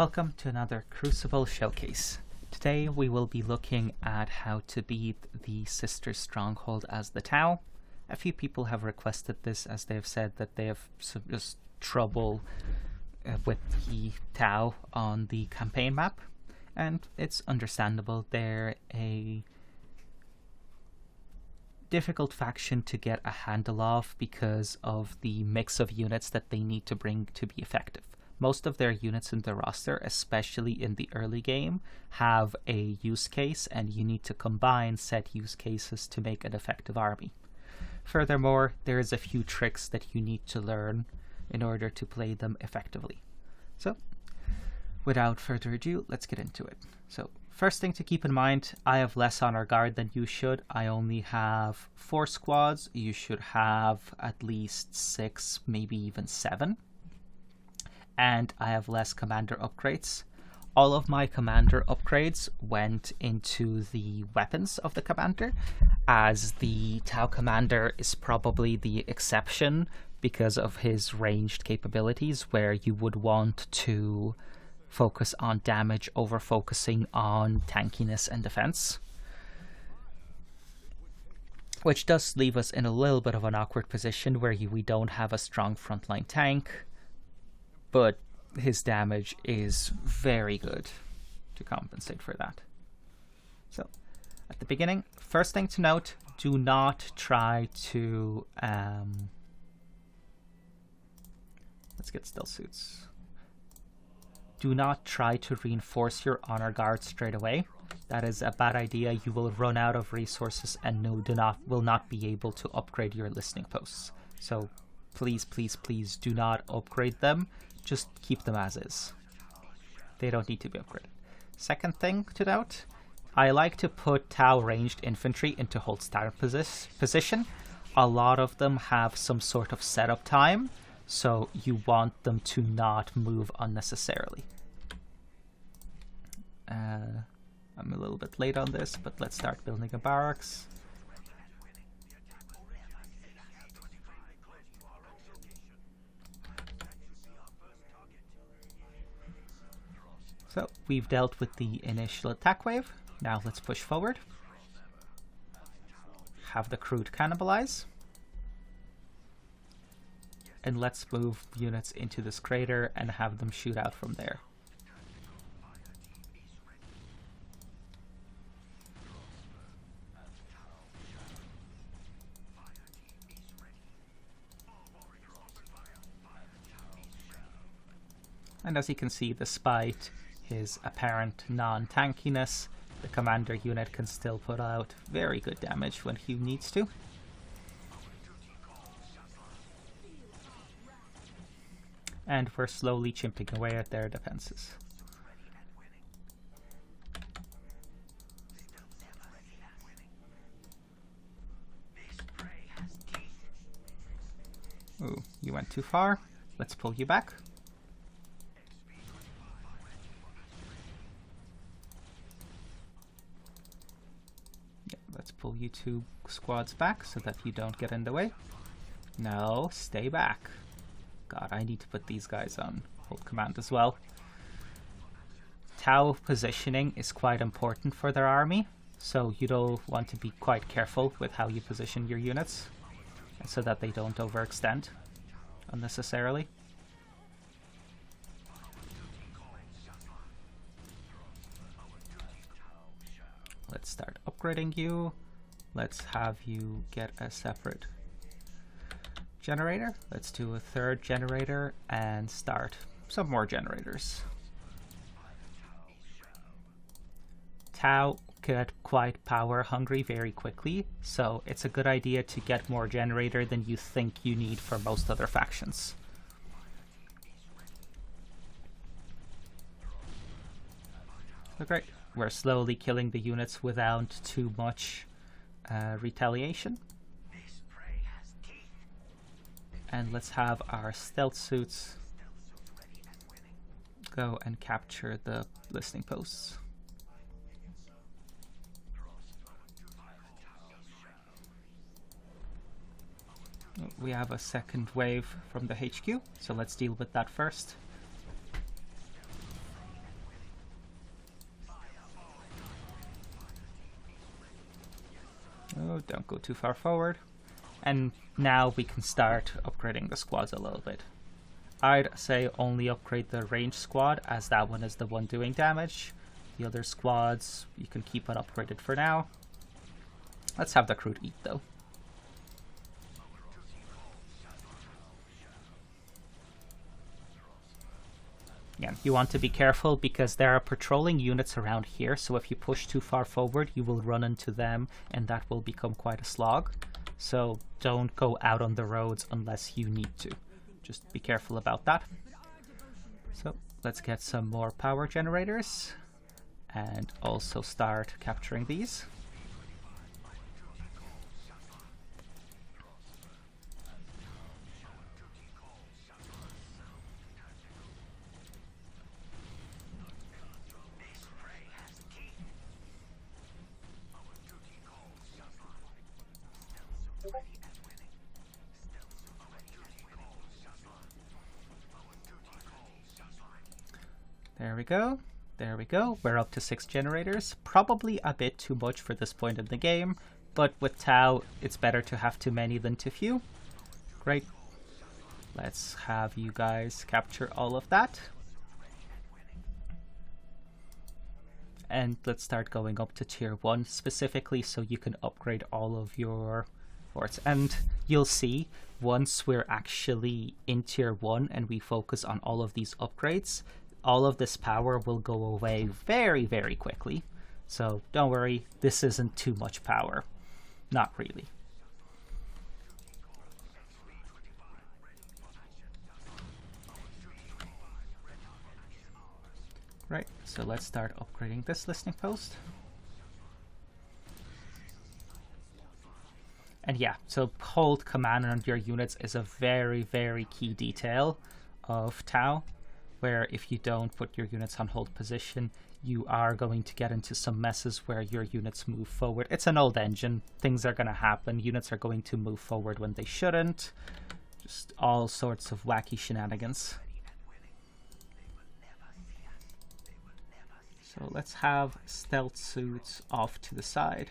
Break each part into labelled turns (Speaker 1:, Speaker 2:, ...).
Speaker 1: Welcome to another Crucible showcase. Today we will be looking at how to beat the sister Stronghold as the Tau. A few people have requested this as they have said that they have just trouble with the Tau on the campaign map, and it's understandable. They're a difficult faction to get a handle of because of the mix of units that they need to bring to be effective. Most of their units in the roster, especially in the early game, have a use case, and you need to combine said use cases to make an effective army. Furthermore, there is a few tricks that you need to learn in order to play them effectively. So, without further ado, let's get into it. So, first thing to keep in mind, I have less honor guard than you should. I only have 4 squads. You should have at least 6, maybe even 7. And I have less commander upgrades. All of my commander upgrades went into the weapons of the commander, as the Tau commander is probably the exception because of his ranged capabilities, where you would want to focus on damage over focusing on tankiness and defense. Which does leave us in a little bit of an awkward position where we don't have a strong frontline tank, but his damage is very good to compensate for that. So, at the beginning, first thing to note, do not try to... let's get stealth suits. Do not try to reinforce your honor guard straight away. That is a bad idea. You will run out of resources and will not be able to upgrade your listening posts. So please, please, please do not upgrade them. Just keep them as is. They don't need to be upgraded. Second thing to note, I like to put Tau ranged infantry into hold start position. A lot of them have some sort of setup time, so you want them to not move unnecessarily. I'm a little bit late on this, but let's start building a barracks. So, we've dealt with the initial attack wave. Now let's push forward. Have the crude cannibalize. And let's move units into this crater and have them shoot out from there. And as you can see, despite his apparent non-tankiness, the commander unit can still put out very good damage when he needs to. And we're slowly chimping away at their defenses. Ooh, you went too far. Let's pull you back. Let's pull you 2 squads back so that you don't get in the way. No, stay back. God, I need to put these guys on hold command as well. Tau positioning is quite important for their army, so you don't want to be quite careful with how you position your units so that they don't overextend unnecessarily. Let's start upgrading you. Let's have you get a separate generator. Let's do a 3rd generator and start some more generators. Tau get quite power hungry very quickly, so it's a good idea to get more generator than you think you need for most other factions. So great. We're slowly killing the units without too much retaliation. And let's have our stealth suits go and capture the listening posts. We have a second wave from the HQ, so let's deal with that first. Don't go too far forward. And now we can start upgrading the squads a little bit. I'd say only upgrade the ranged squad, as that one is the one doing damage. The other squads you can keep unupgraded for now. Let's have the crew eat though. Yeah, you want to be careful because there are patrolling units around here, so if you push too far forward you will run into them and that will become quite a slog. So don't go out on the roads unless you need to. Just be careful about that. So let's get some more power generators and also start capturing these. There we go. There we go. We're up to 6 generators. Probably a bit too much for this point in the game, but with Tau, it's better to have too many than too few. Great. Let's have you guys capture all of that. And let's start going up to tier 1 specifically so you can upgrade all of your forts. And you'll see once we're actually in tier 1 and we focus on all of these upgrades, all of this power will go away very, very quickly. So don't worry, this isn't too much power. Not really. Right, so let's start upgrading this listening post. And yeah, so hold command on your units is a very, very key detail of Tau, where if you don't put your units on hold position, you are going to get into some messes where your units move forward. It's an old engine, things are going to happen, units are going to move forward when they shouldn't, just all sorts of wacky shenanigans. So let's have stealth suits off to the side.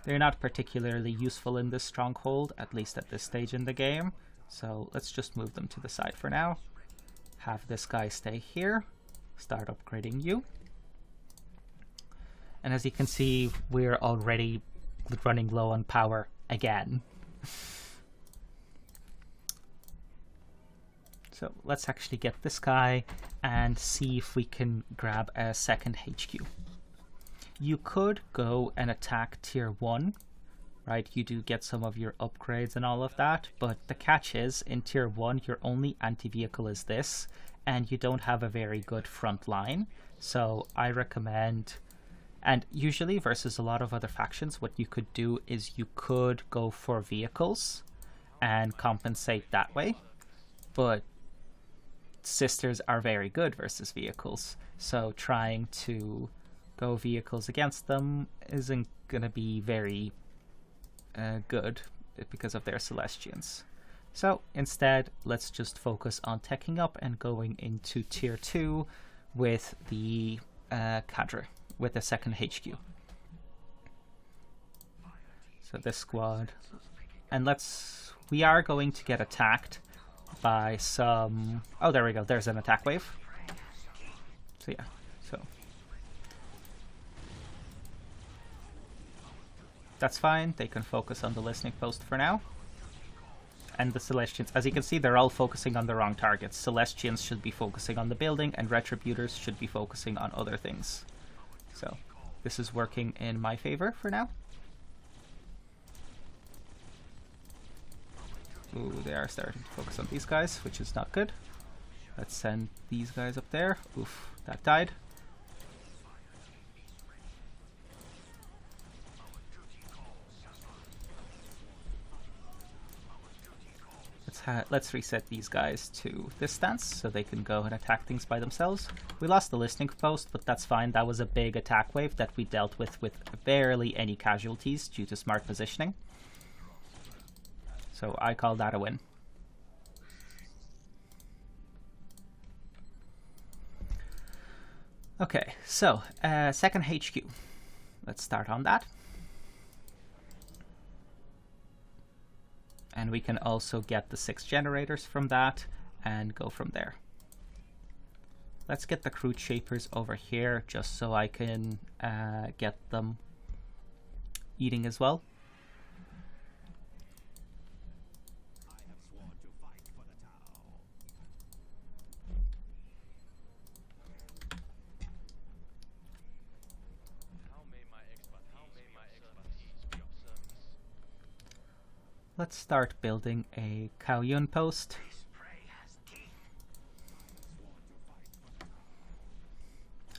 Speaker 1: They're not particularly useful in this stronghold, at least at this stage in the game, so let's just move them to the side for now. Have this guy stay here, start upgrading you. And as you can see, we're already running low on power again. So let's actually get this guy and see if we can grab a second HQ. You could go and attack tier 1, right? You do get some of your upgrades and all of that, but the catch is in tier 1 your only anti-vehicle is this, and you don't have a very good front line. So I recommend, and usually versus a lot of other factions, what you could do is you could go for vehicles and compensate that way, but sisters are very good versus vehicles, so trying to go vehicles against them isn't gonna be very good because of their Celestians. So instead, let's just focus on teching up and going into tier 2 with the cadre, with the second HQ. So this squad, and we are going to get attacked by some, oh there we go, there's an attack wave. So yeah, so that's fine, they can focus on the listening post for now. And the Celestians, as you can see, they're all focusing on the wrong targets. Celestians should be focusing on the building and Retributors should be focusing on other things. So this is working in my favor for now. Ooh, they are starting to focus on these guys, which is not good. Let's send these guys up there. Oof, that died. Let's reset these guys to this stance so they can go and attack things by themselves. We lost the listening post, but that's fine. That was a big attack wave that we dealt with barely any casualties due to smart positioning. So I call that a win. Okay, so second HQ. Let's start on that. And we can also get the 6 generators from that and go from there. Let's get the crude shapers over here just so I can get them eating as well. Let's start building a Kaoyun post.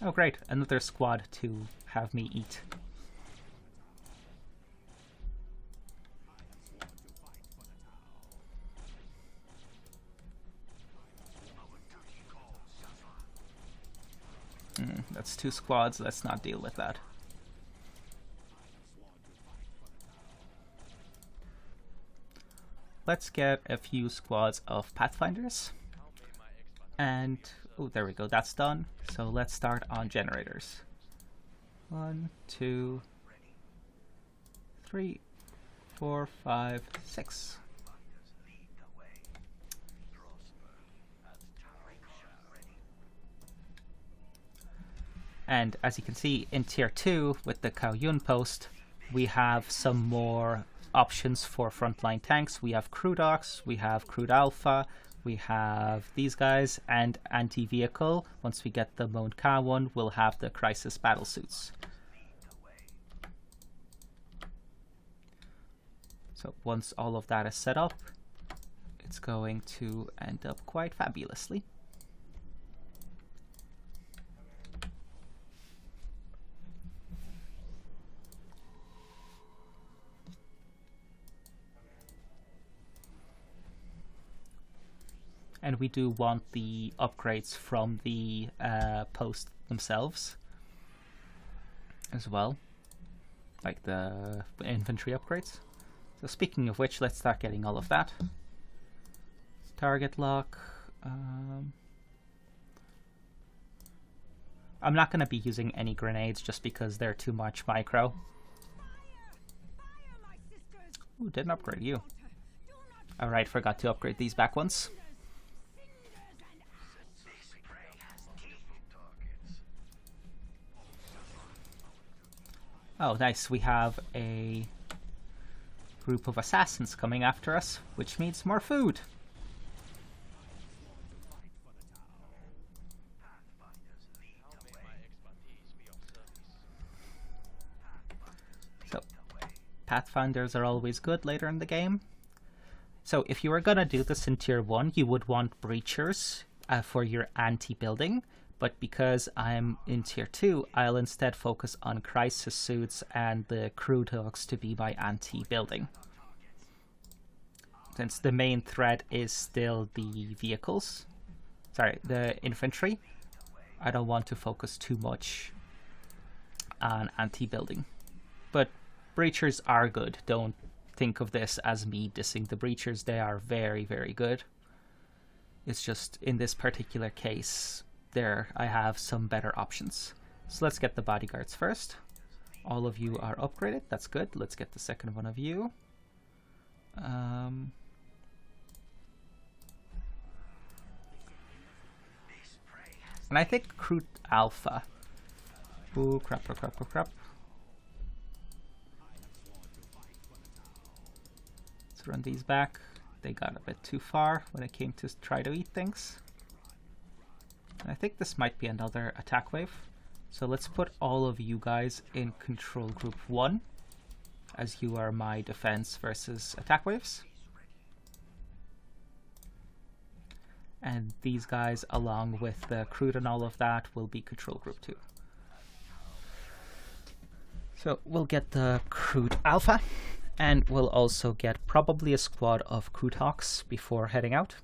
Speaker 1: Oh great, another squad to have me eat. That's 2 squads, let's not deal with that. Let's get a few squads of Pathfinders. And, oh, there we go, that's done. So let's start on generators. 1, 2, 3, 4, 5, 6. And as you can see in tier 2 with the Kaoyun post, we have some more options for frontline tanks. We have Crude Ox, we have Crude Alpha, we have these guys, and anti-vehicle. Once we get the Mon Ka one, we'll have the Crisis battlesuits. So once all of that is set up, it's going to end up quite fabulously. And we do want the upgrades from the post themselves as well, like the infantry upgrades. So speaking of which, let's start getting all of that. Target lock. I'm not going to be using any grenades just because they're too much micro. Ooh, didn't upgrade you. Alright, forgot to upgrade these back ones. Oh, nice. We have a group of assassins coming after us, which means more food. So, Pathfinders are always good later in the game. So, if you were going to do this in Tier 1, you would want Breachers for your anti-building. But because I'm in Tier 2, I'll instead focus on Crisis Suits and the Crude Hooks to be my anti-building. Since the main threat is still the vehicles, sorry, the infantry, I don't want to focus too much on anti-building. But Breachers are good. Don't think of this as me dissing the Breachers. They are very, very good. It's just, in this particular case, there I have some better options. So let's get the bodyguards first. All of you are upgraded, that's good. Let's get the second one of you. And I think Crude Alpha. Ooh, crap. Let's run these back. They got a bit too far when it came to try to eat things. I think this might be another attack wave. So let's put all of you guys in control group 1, as you are my defense versus attack waves. And these guys, along with the crude and all of that, will be control group 2. So we'll get the Crude Alpha, and we'll also get probably a squad of Crude Hawks before heading out.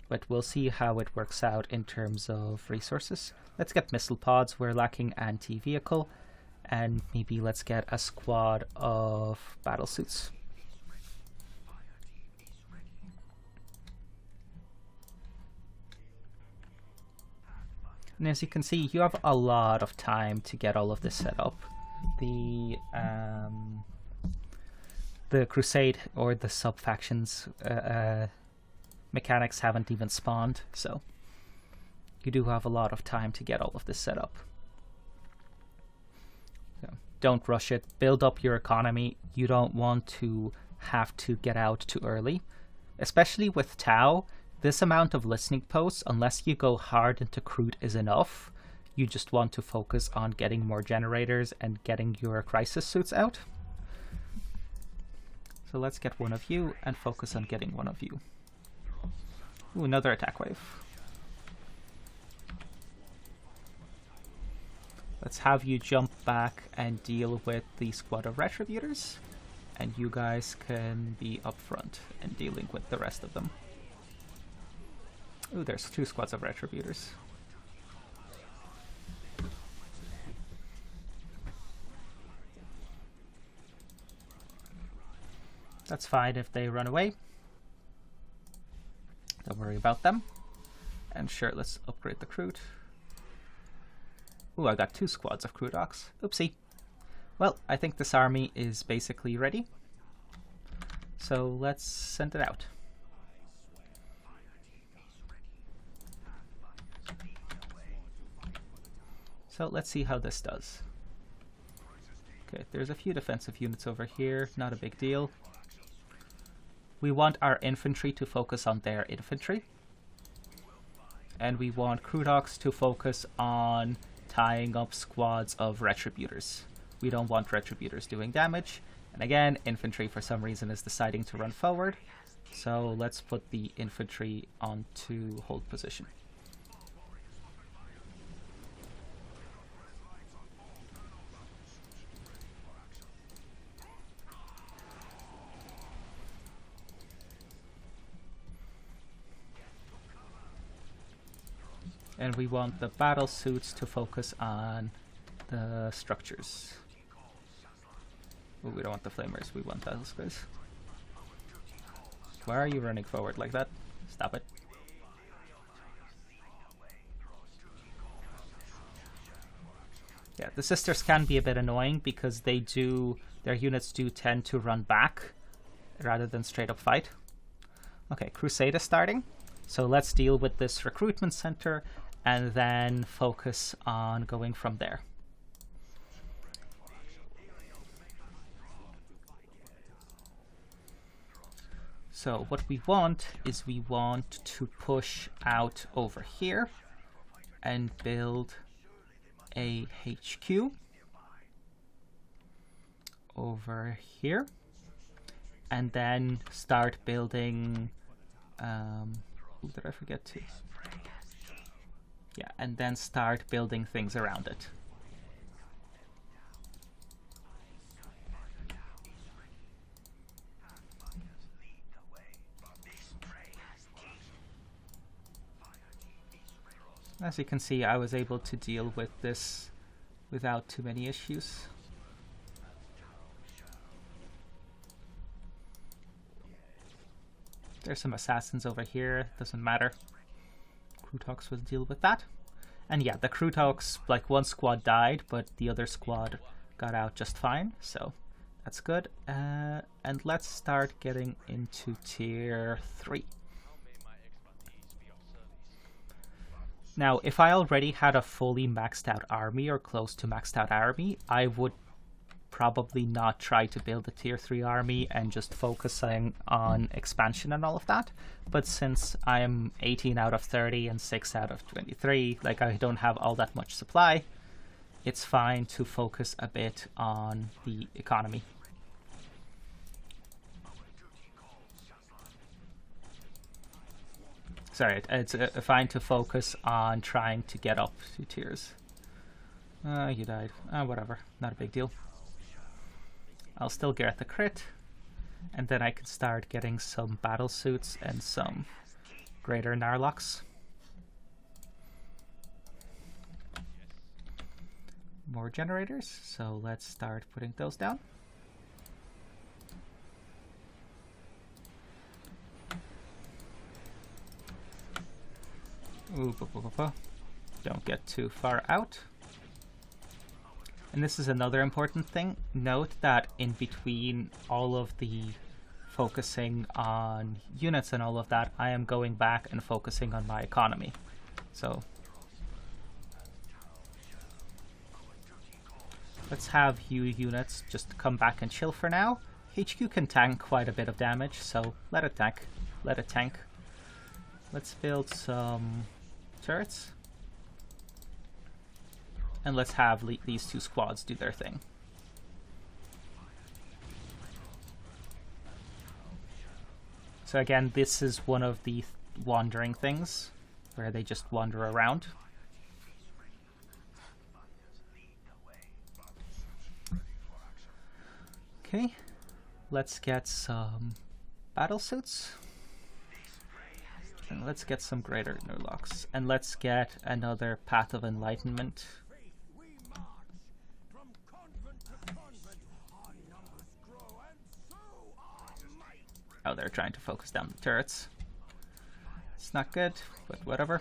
Speaker 1: But we'll see how it works out in terms of resources. Let's get missile pods, we're lacking anti-vehicle, and maybe let's get a squad of battlesuits. And as you can see, you have a lot of time to get all of this set up. The the Crusade or the sub-factions mechanics haven't even spawned, so you do have a lot of time to get all of this set up. So don't rush it. Build up your economy. You don't want to have to get out too early. Especially with Tau, this amount of listening posts, unless you go hard into Crude, is enough. You just want to focus on getting more generators and getting your crisis suits out. So let's get one of you and focus on getting one of you. Ooh, another attack wave. Let's have you jump back and deal with the squad of Retributors, and you guys can be up front and dealing with the rest of them. Ooh, there's 2 squads of Retributors. That's fine if they run away. Don't worry about them. And sure, let's upgrade the Crude. Ooh, I got 2 squads of Crude Ox. Oopsie. Well, I think this army is basically ready. So let's send it out. So let's see how this does. Okay, there's a few defensive units over here, not a big deal. We want our infantry to focus on their infantry. And we want Crude Ox to focus on tying up squads of Retributors. We don't want Retributors doing damage. And again, infantry for some reason is deciding to run forward. So let's put the infantry onto hold position. And we want the battle suits to focus on the structures. Ooh, we don't want the flamers, we want those guys. Why are you running forward like that? Stop it. Yeah, the sisters can be a bit annoying because their units do tend to run back rather than straight up fight. Okay, Crusade is starting. So let's deal with this recruitment center and then focus on going from there. So what we want is we want to push out over here and build a HQ over here, and then start building did I forget to? Yeah, and then start building things around it. As you can see, I was able to deal with this without too many issues. There's some assassins over here, doesn't matter. Crutox will deal with that. And yeah, the Crutox, like one squad died, but the other squad got out just fine, so that's good. And let's start getting into tier 3. Now, if I already had a fully maxed out army or close to maxed out army, I would probably not try to build a tier 3 army and just focusing on expansion and all of that. But since I'm 18 out of 30 and 6 out of 23, like I don't have all that much supply, it's fine to focus a bit on the economy. Sorry, it's fine to focus on trying to get up 2 tiers. You died. Whatever, not a big deal. I'll still get the crit, and then I can start getting some battle suits and some greater Narlocks. More generators, so let's start putting those down. Ooh, don't get too far out. And this is another important thing. Note that in between all of the focusing on units and all of that, I am going back and focusing on my economy. So let's have you units just come back and chill for now. HQ can tank quite a bit of damage, so let it tank. Let it tank. Let's build some turrets. And let's have these two squads do their thing. So again, this is one of the wandering things, where they just wander around. Okay, let's get some battle suits. And let's get some greater nurlocks. And let's get another Path of Enlightenment. Oh, they're trying to focus down the turrets. It's not good, but whatever.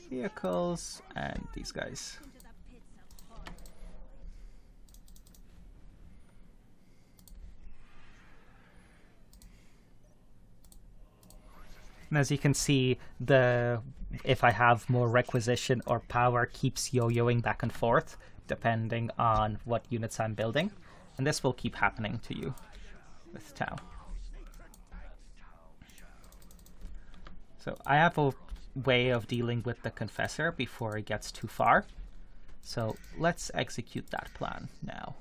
Speaker 1: Vehicles and these guys. And as you can see, if I have more requisition or power keeps yo-yoing back and forth depending on what units I'm building. And this will keep happening to you with Tau. So I have a way of dealing with the Confessor before it gets too far. So let's execute that plan now.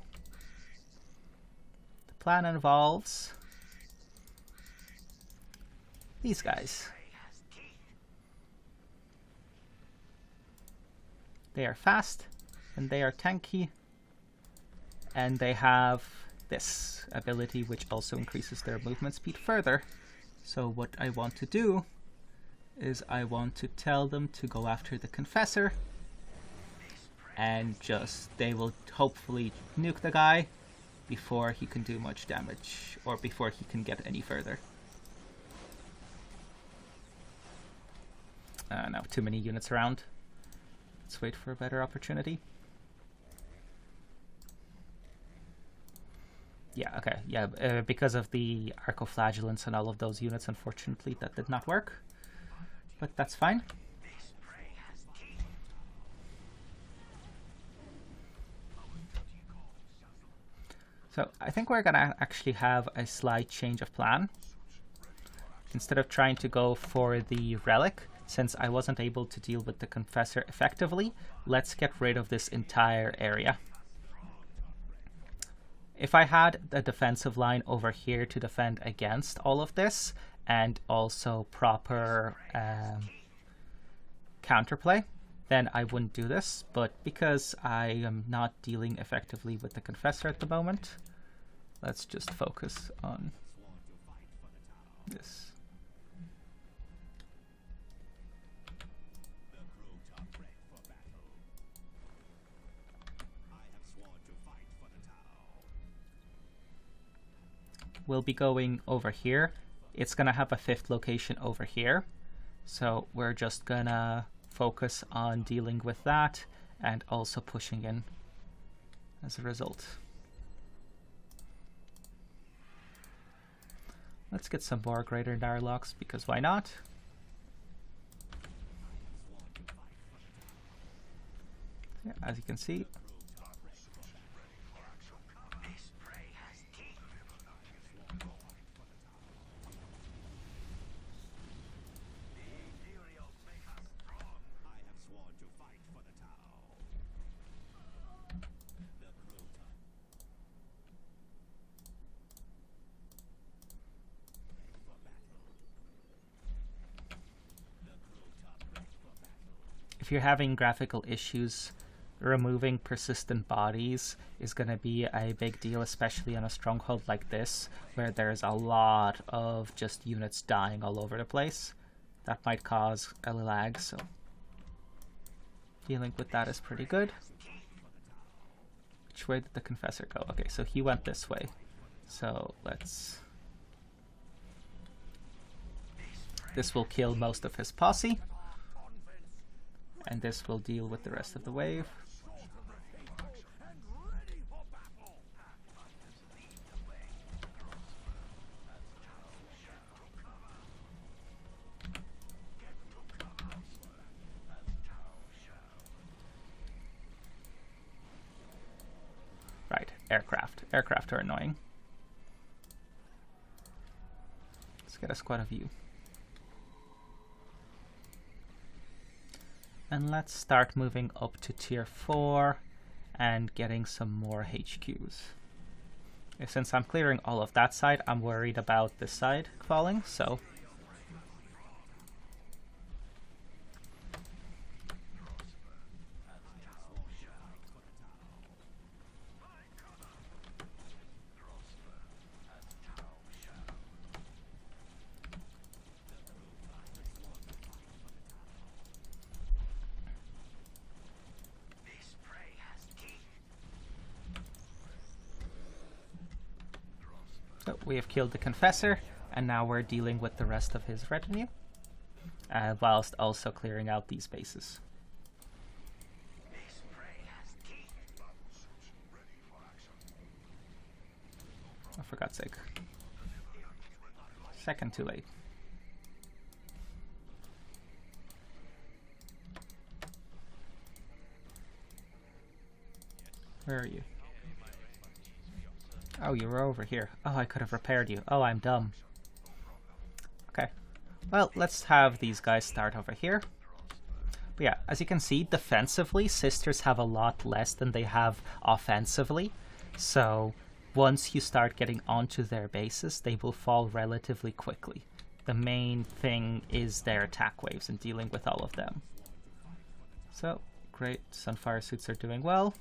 Speaker 1: The plan involves these guys. They are fast and they are tanky, and they have this ability which also increases their movement speed further. So what I want to do is I want to tell them to go after the Confessor, and they will hopefully nuke the guy before he can do much damage, or before he can get any further. No, too many units around. Let's wait for a better opportunity. Yeah, okay, yeah, because of the Arcoflagellants and all of those units, unfortunately, that did not work. But that's fine. So I think we're gonna actually have a slight change of plan. Instead of trying to go for the relic, since I wasn't able to deal with the Confessor effectively, let's get rid of this entire area. If I had a defensive line over here to defend against all of this, and also proper counterplay, then I wouldn't do this. But because I am not dealing effectively with the Confessor at the moment, let's just focus on this. We'll be going over here. It's gonna have a 5th location over here. So we're just gonna focus on dealing with that and also pushing in as a result. Let's get some more greater Nurlocks, because why not? Yeah, as you can see. If you're having graphical issues, removing persistent bodies is going to be a big deal, especially on a stronghold like this, where there's a lot of just units dying all over the place. That might cause a lag, so dealing with that is pretty good. Which way did the Confessor go? Okay, so he went this way. So let's... This will kill most of his posse. And this will deal with the rest of the wave. Right, aircraft. Aircraft are annoying. Let's get a squad of you. And let's start moving up to tier 4 and getting some more HQs. Since I'm clearing all of that side, I'm worried about this side falling, so... So we have killed the Confessor, and now we're dealing with the rest of his retinue, whilst also clearing out these bases. Oh, for God's sake. Second too late. Where are you? Oh, you were over here. Oh, I could have repaired you. Oh, I'm dumb. Okay. Well, let's have these guys start over here. But yeah, as you can see, defensively, Sisters have a lot less than they have offensively. So once you start getting onto their bases, they will fall relatively quickly. The main thing is their attack waves and dealing with all of them. So, great. Sunfire suits are doing well.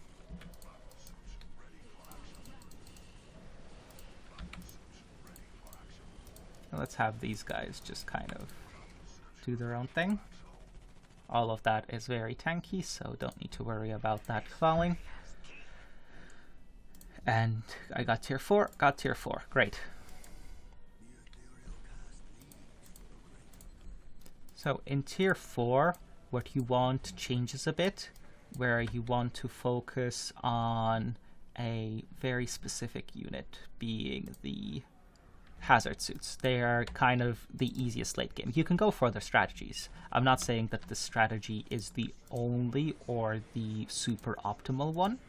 Speaker 1: Let's have these guys just kind of do their own thing. All of that is very tanky, so don't need to worry about that falling. And I got tier 4, great. So in tier 4, what you want changes a bit, where you want to focus on a very specific unit, being the hazard suits. They are kind of the easiest late game. You can go for other strategies. I'm not saying that this strategy is the only or the super optimal one.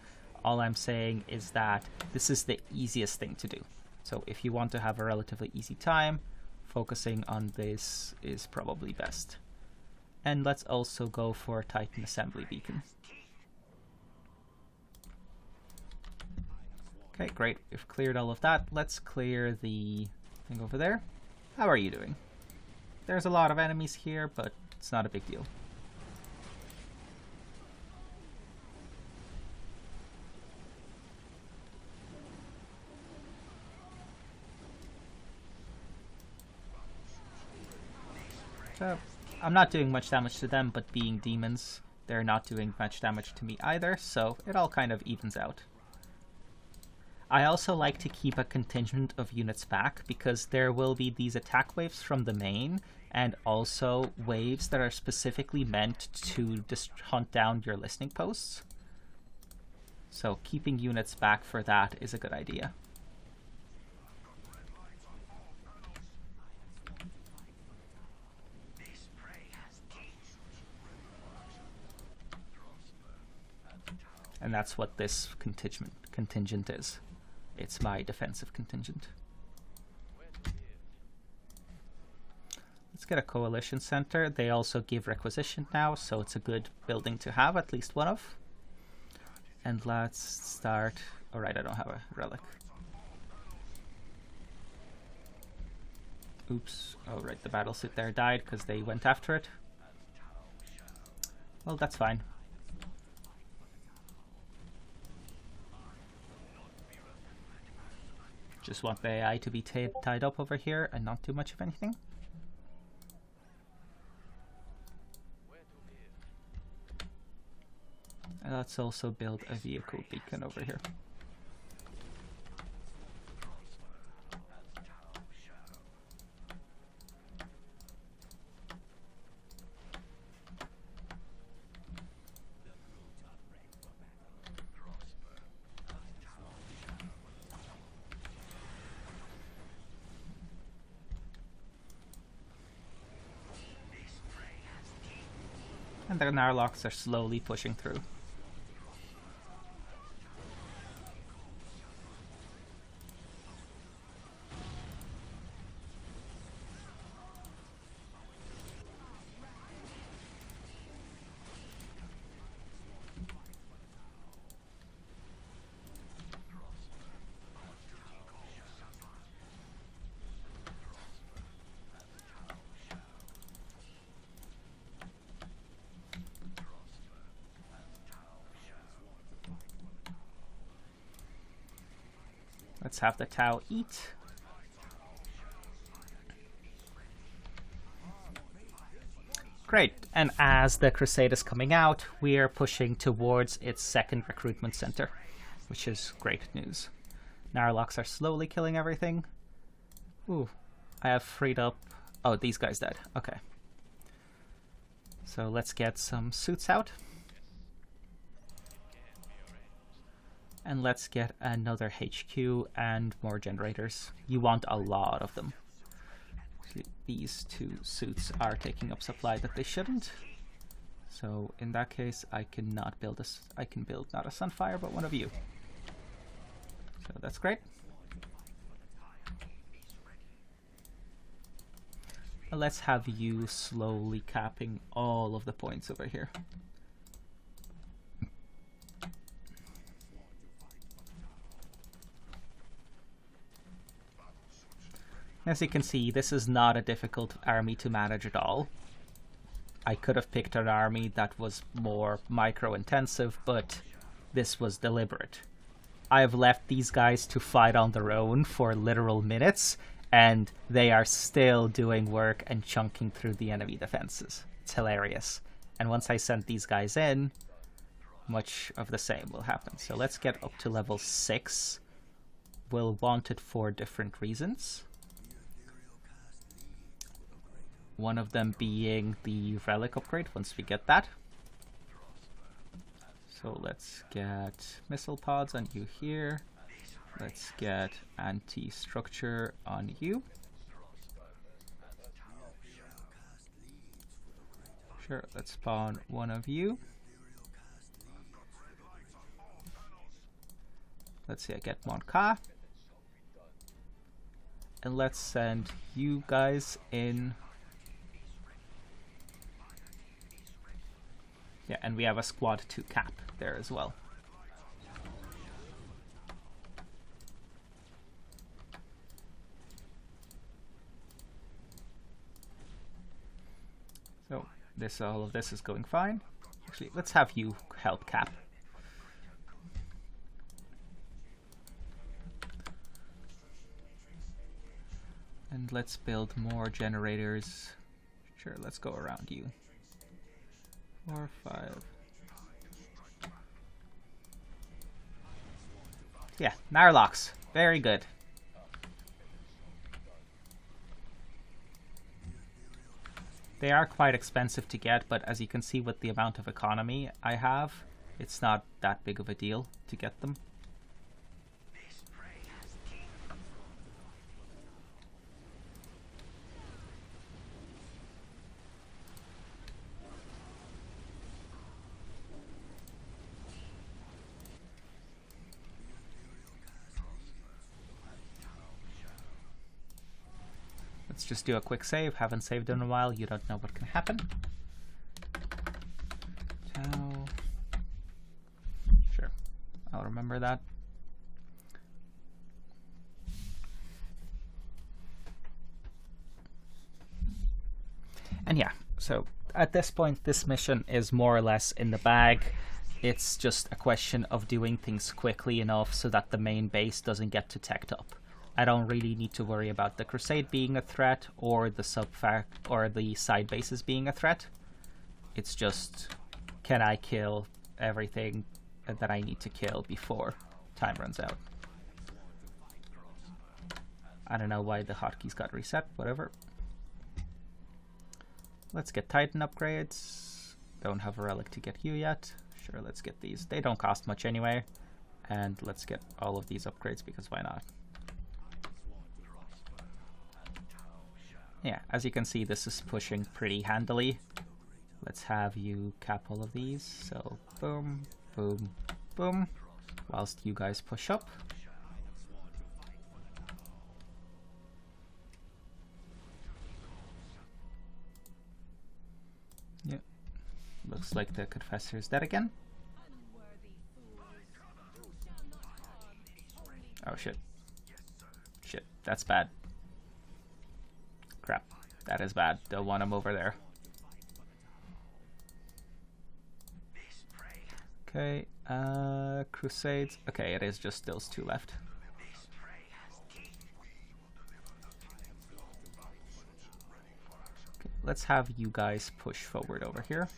Speaker 1: All I'm saying is that this is the easiest thing to do. So if you want to have a relatively easy time, focusing on this is probably best. And let's also go for Titan Assembly Beacon. Okay, great. We've cleared all of that. Let's clear the thing over there. How are you doing? There's a lot of enemies here, but it's not a big deal. So, I'm not doing much damage to them, but being demons, they're not doing much damage to me either, so it all kind of evens out. I also like to keep a contingent of units back, because there will be these attack waves from the main, and also waves that are specifically meant to hunt down your listening posts. So keeping units back for that is a good idea. And that's what this contingent is. It's my defensive contingent. Let's get a coalition center. They also give requisition now, so it's a good building to have, at least one of. And let's start... Alright, I don't have a relic. Oops. Oh, right, the battlesuit there died because they went after it. Well, that's fine. Just want the AI to be tied up over here and not too much of anything. And let's also build a vehicle beacon over here. And the Narlocks are slowly pushing through. Let's have the Tau eat. Great, and as the Crusade is coming out, we are pushing towards its second recruitment center, which is great news. Narlocks are slowly killing everything. Ooh, I have freed up... Oh, these guys died. Okay. So let's get some suits out. And let's get another HQ and more generators. You want a lot of them. These two suits are taking up supply that they shouldn't. So in that case, I cannot build I can build not a Sunfire, but one of you. So that's great. Let's have you slowly capping all of the points over here. As you can see, this is not a difficult army to manage at all. I could have picked an army that was more micro-intensive, but this was deliberate. I have left these guys to fight on their own for literal minutes, and they are still doing work and chunking through the enemy defenses. It's hilarious. And once I send these guys in, much of the same will happen. So let's get up to level 6. We'll want it for different reasons. One of them being the relic upgrade once we get that. So let's get missile pods on you here. Let's get anti-structure on you. Sure, let's spawn one of you. Let's see, I get 1K. And let's send you guys in. Yeah, and we have a squad 2 cap there as well. So all of this is going fine. Actually, let's have you help cap. And let's build more generators. Sure, let's go around you. 4, 5. Yeah, Narlocks. Very good. They are quite expensive to get, but as you can see with the amount of economy I have, it's not that big of a deal to get them. Let's just do a quick save. Haven't saved in a while. You don't know what can happen. Tau. Sure, I'll remember that. And yeah, so at this point, this mission is more or less in the bag. It's just a question of doing things quickly enough so that the main base doesn't get too teched up. I don't really need to worry about the Crusade being a threat or the side bases being a threat. It's just, can I kill everything that I need to kill before time runs out. I don't know why the hotkeys got reset, whatever. Let's get Titan upgrades. Don't have a relic to get you yet. Sure, let's get these. They don't cost much anyway. And let's get all of these upgrades because why not? Yeah, as you can see, this is pushing pretty handily. Let's have you cap all of these. So boom, boom, boom, whilst you guys push up. Yeah, looks like the Confessor is dead again. Oh shit. Shit, that's bad. Crap, that is bad. Don't want him over there. Okay, Crusades. Okay, it is just those two left. Okay, let's have you guys push forward over here.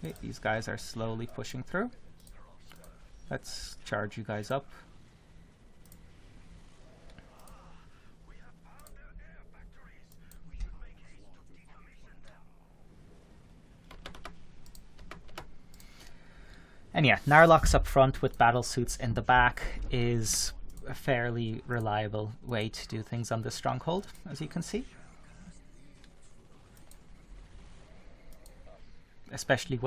Speaker 1: Okay, these guys are slowly pushing through. Let's charge you guys up. And yeah, Narlock's up front with battle suits in the back is a fairly reliable way to do things on this stronghold, as you can see. Especially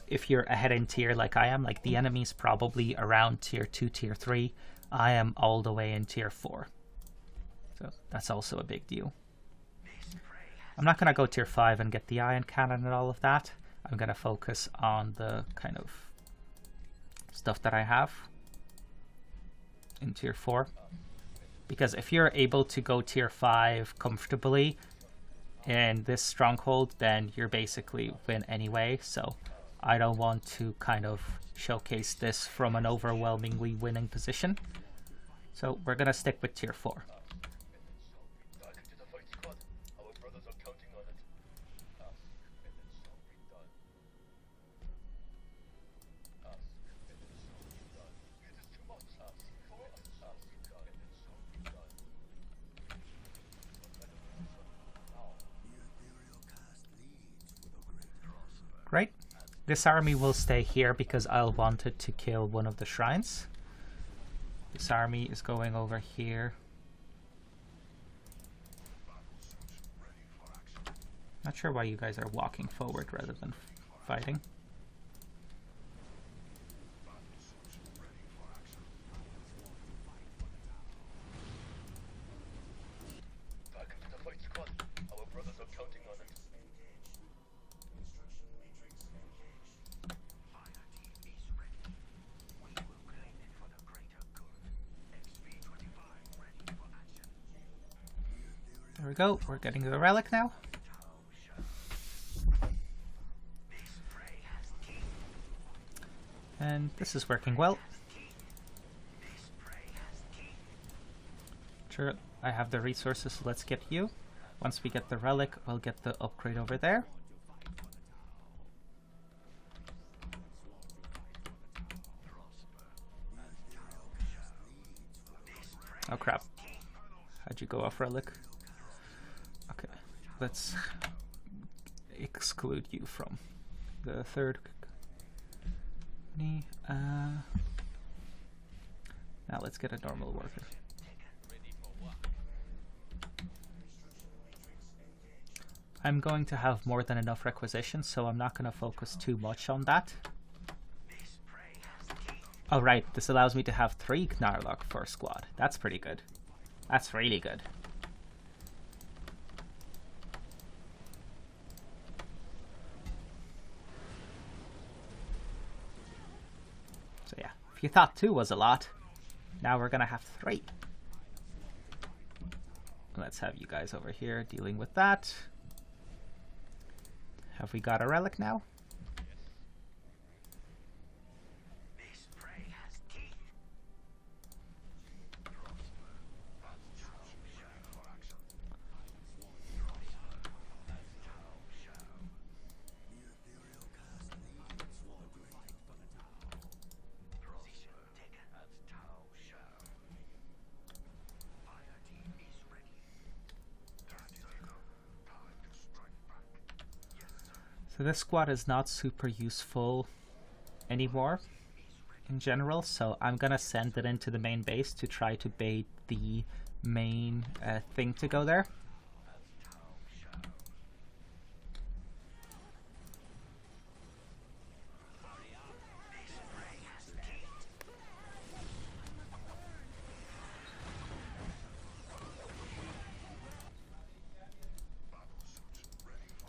Speaker 1: if you're ahead in tier like I am, like the enemy's probably around tier 2, tier 3. I am all the way in tier 4. So that's also a big deal. I'm not going to go tier 5 and get the ion cannon and all of that. I'm going to focus on the kind of stuff that I have in tier 4. Because if you're able to go tier 5 comfortably in this stronghold, then you're basically win anyway, so I don't want to kind of showcase this from an overwhelmingly winning position. So we're gonna stick with tier 4. Great. This army will stay here because I'll want it to kill one of the shrines. This army is going over here. Not sure why you guys are walking forward rather than fighting. There we go, we're getting the relic now. And this is working well. Sure, I have the resources, so let's get you. Once we get the relic, we'll get the upgrade over there. Oh crap. How'd you go off relic? Okay, let's exclude you from the third. Now let's get a normal worker. I'm going to have more than enough requisitions, so I'm not going to focus too much on that. Oh right, this allows me to have 3 Gnarlock per squad. That's pretty good. That's really good. So yeah, if you thought 2 was a lot, now we're gonna have 3. Let's have you guys over here dealing with that. Have we got a relic now? So this squad is not super useful anymore in general, so I'm gonna send it into the main base to try to bait the main thing to go there.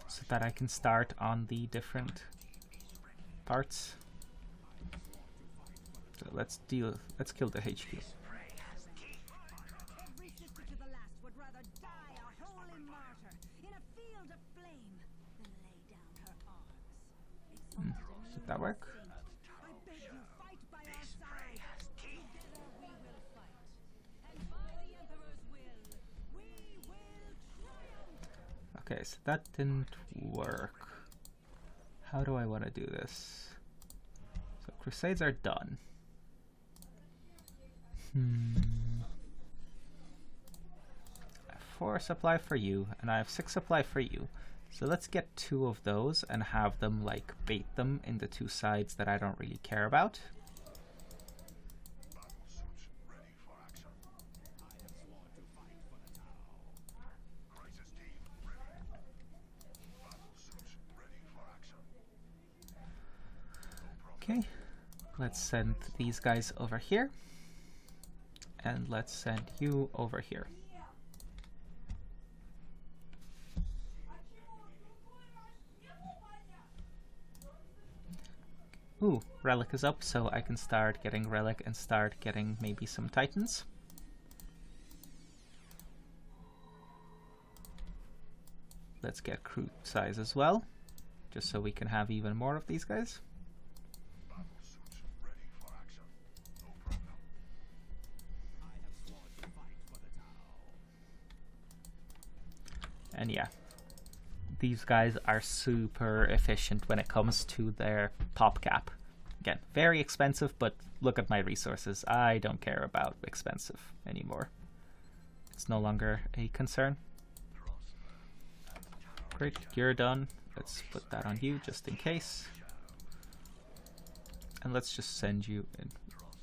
Speaker 1: So that I can start on the different parts. So let's kill the HQ. Did that work? Okay, so that didn't work. How do I want to do this? So Crusades are done. 4 supply for you, and I have 6 supply for you. So let's get 2 of those and have them like bait them in the 2 sides that I don't really care about. Okay, let's send these guys over here, and let's send you over here. Ooh, Relic is up, so I can start getting Relic and start getting maybe some Titans. Let's get Crew Size as well, just so we can have even more of these guys. And yeah, these guys are super efficient when it comes to their pop cap. Again, very expensive, but look at my resources. I don't care about expensive anymore. It's no longer a concern. Great, you're done. Let's put that on you just in case. And let's just send you in.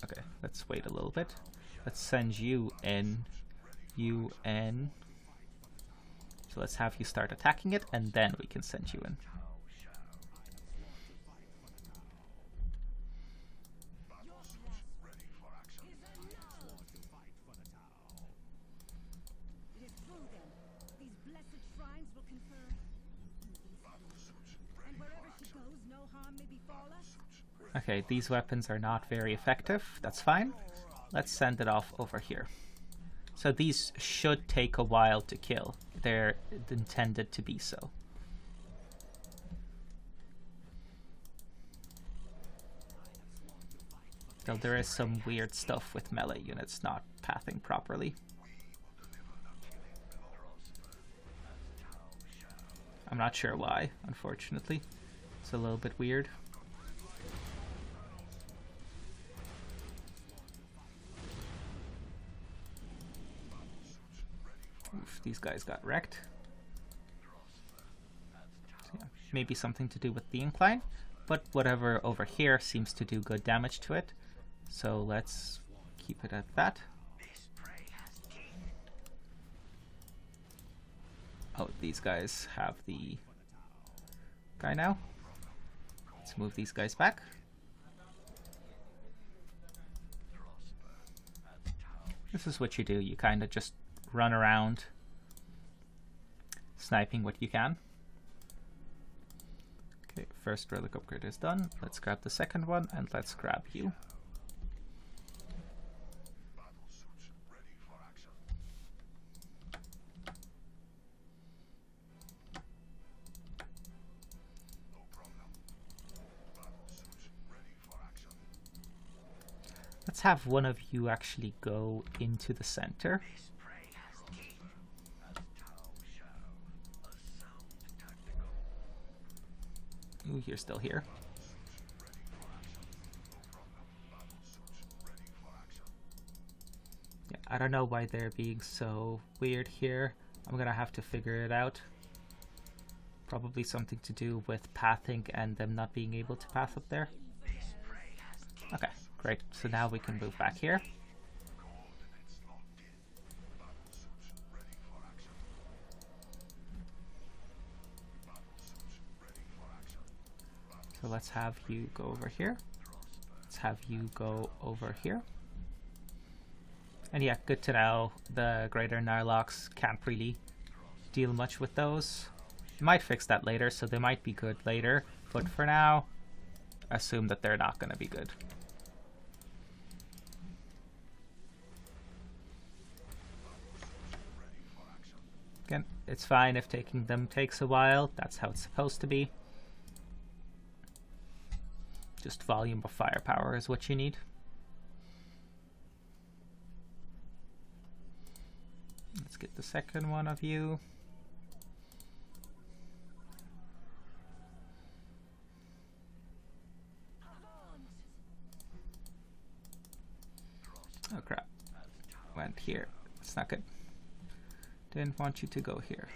Speaker 1: Okay, let's wait a little bit. Let's send you in. You in. So let's have you start attacking it, and then we can send you in. Okay, these weapons are not very effective. That's fine. Let's send it off over here. So these should take a while to kill. They're intended to be so. Though there is some weird stuff with melee units not pathing properly. I'm not sure why, unfortunately. It's a little bit weird. Oof, these guys got wrecked. So yeah, maybe something to do with the incline, but whatever over here seems to do good damage to it. So let's keep it at that. Oh, these guys have the guy now. Let's move these guys back. This is what you do. You kind of just run around sniping what you can. Okay, first relic upgrade is done. Let's grab the second one, and let's grab you. have one of you actually go into the center. Ooh, you're still here. Yeah, I don't know why they're being so weird here. I'm gonna have to figure it out. Probably something to do with pathing and them not being able to path up there. Okay, great. So now we can move back here. So let's have you go over here. Let's have you go over here. And yeah, good to know the greater Narlox can't really deal much with those. Might fix that later, so they might be good later. But for now, assume that they're not going to be good. Again, it's fine if taking them takes a while. That's how it's supposed to be. Just volume of firepower is what you need. Let's get the second one of you. Oh crap. Went here. It's not good. Didn't want you to go here.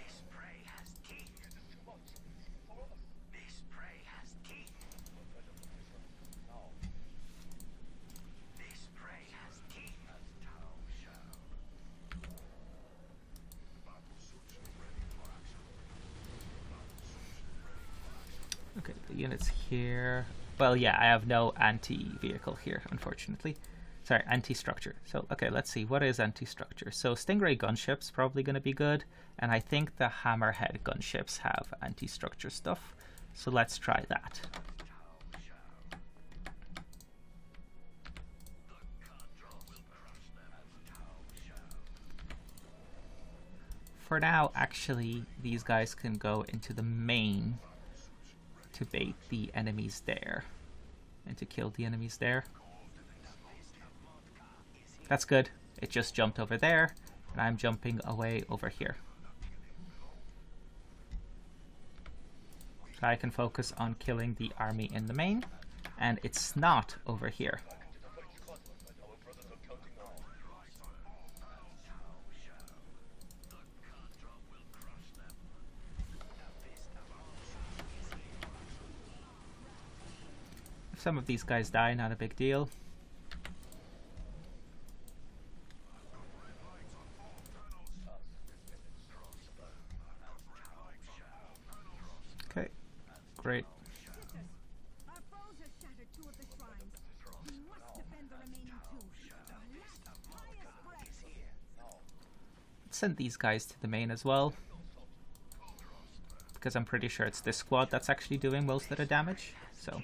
Speaker 1: Okay, the units here. Well, yeah, I have no anti-vehicle here, unfortunately. Sorry, anti-structure. So, okay, let's see. What is anti-structure? So, Stingray gunships probably going to be good. And I think the Hammerhead gunships have anti-structure stuff. So let's try that. For now, actually, these guys can go into the main to bait the enemies there. And to kill the enemies there. That's good. It just jumped over there, and I'm jumping away over here. So I can focus on killing the army in the main, and it's not over here. If some of these guys die, not a big deal. Okay, great. Send these guys to the main as well, because I'm pretty sure it's this squad that's actually doing most of the damage. So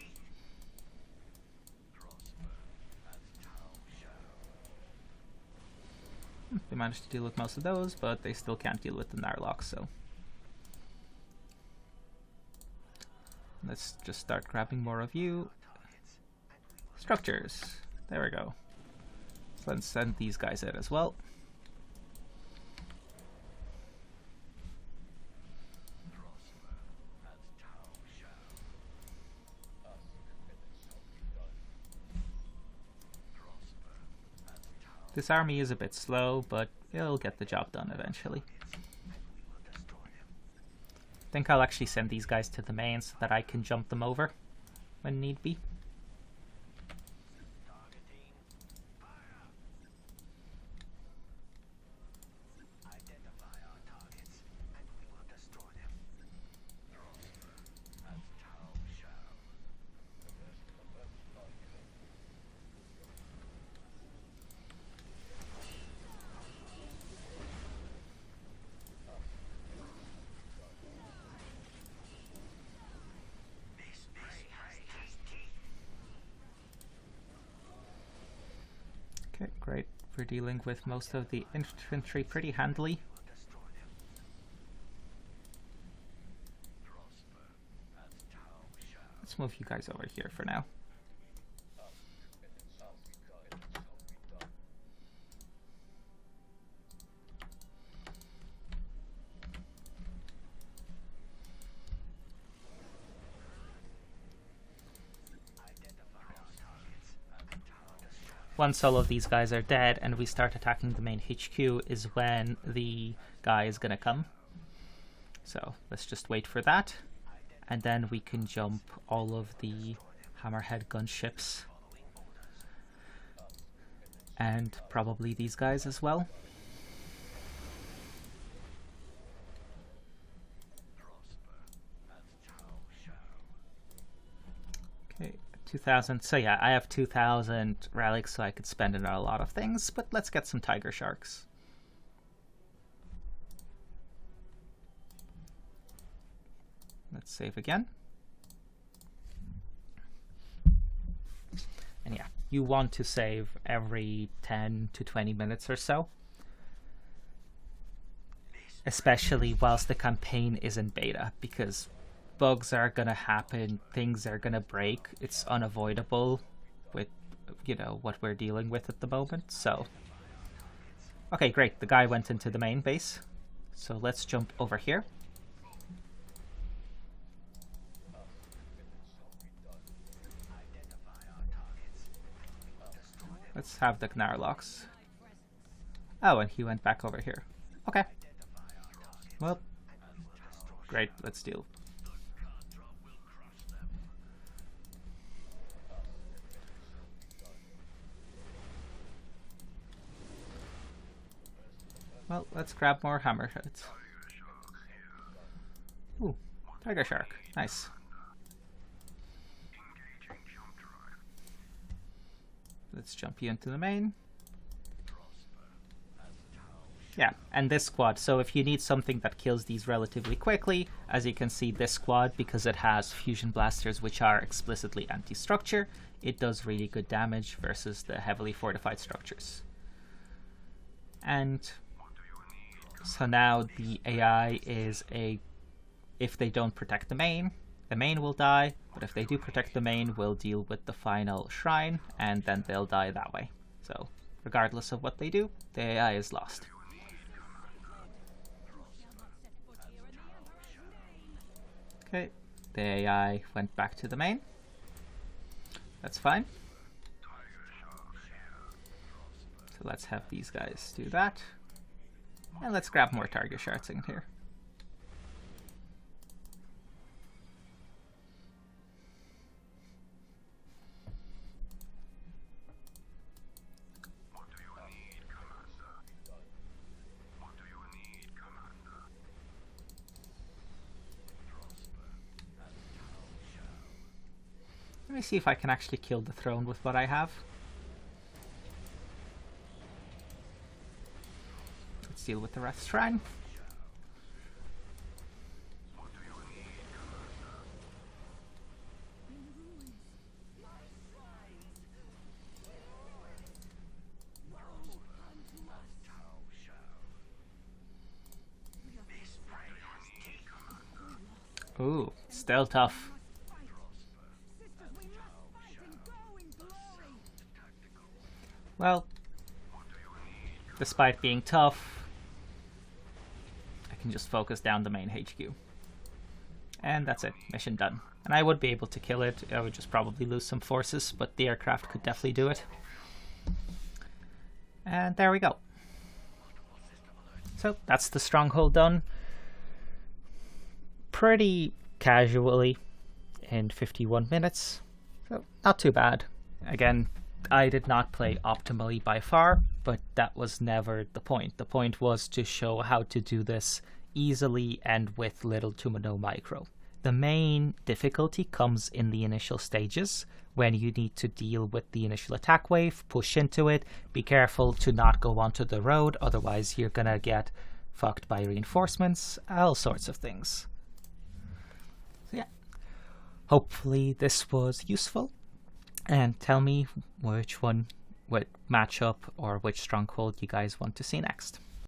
Speaker 1: they managed to deal with most of those, but they still can't deal with the Narlock, so let's just start grabbing more of you. Structures. There we go. So let's send these guys in as well. This army is a bit slow, but it'll get the job done eventually. I think I'll actually send these guys to the main so that I can jump them over when need be. Okay, great. We're dealing with most of the infantry pretty handily. Let's move you guys over here for now. once all of these guys are dead and we start attacking the main HQ is when the guy is gonna come. So let's just wait for that, and then we can jump all of the hammerhead gunships and probably these guys as well. Okay, 2,000. So yeah, I have 2,000 relics, so I could spend it on a lot of things, but let's get some tiger sharks. Let's save again. And yeah, you want to save every 10 to 20 minutes or so, especially whilst the campaign is in beta, because bugs are gonna happen, things are gonna break. It's unavoidable with, you know, what we're dealing with at the moment. So okay, great, the guy went into the main base, so let's jump over here. Let's have the Gnarlocks. Oh, and he went back over here. Okay. Well, great, let's deal. Well, let's grab more hammerheads. Ooh, tiger shark. Nice. Let's jump you into the main. Yeah, and this squad. So if you need something that kills these relatively quickly, as you can see, this squad, because it has fusion blasters which are explicitly anti-structure, it does really good damage versus the heavily fortified structures. And so now the AI is if they don't protect the main will die, but if they do protect the main, we'll deal with the final shrine, and then they'll die that way. So regardless of what they do, the AI is lost. Okay, the AI went back to the main. That's fine. So let's have these guys do that. And let's grab more target shards in here. Let me see if I can actually kill the throne with what I have. Let's deal with the Wrath Shrine. Ooh, still tough. Well, despite being tough, I can just focus down the main HQ. And that's it, mission done. And I would be able to kill it, I would just probably lose some forces, but the aircraft could definitely do it. And there we go. So that's the Stronghold done. Pretty casually in 51 minutes, so not too bad. Again, I did not play optimally by far, but that was never the point. The point was to show how to do this easily and with little to no micro. The main difficulty comes in the initial stages, when you need to deal with the initial attack wave, push into it, be careful to not go onto the road, otherwise you're gonna get fucked by reinforcements, all sorts of things. So yeah, hopefully this was useful. And tell me which matchup or which stronghold you guys want to see next.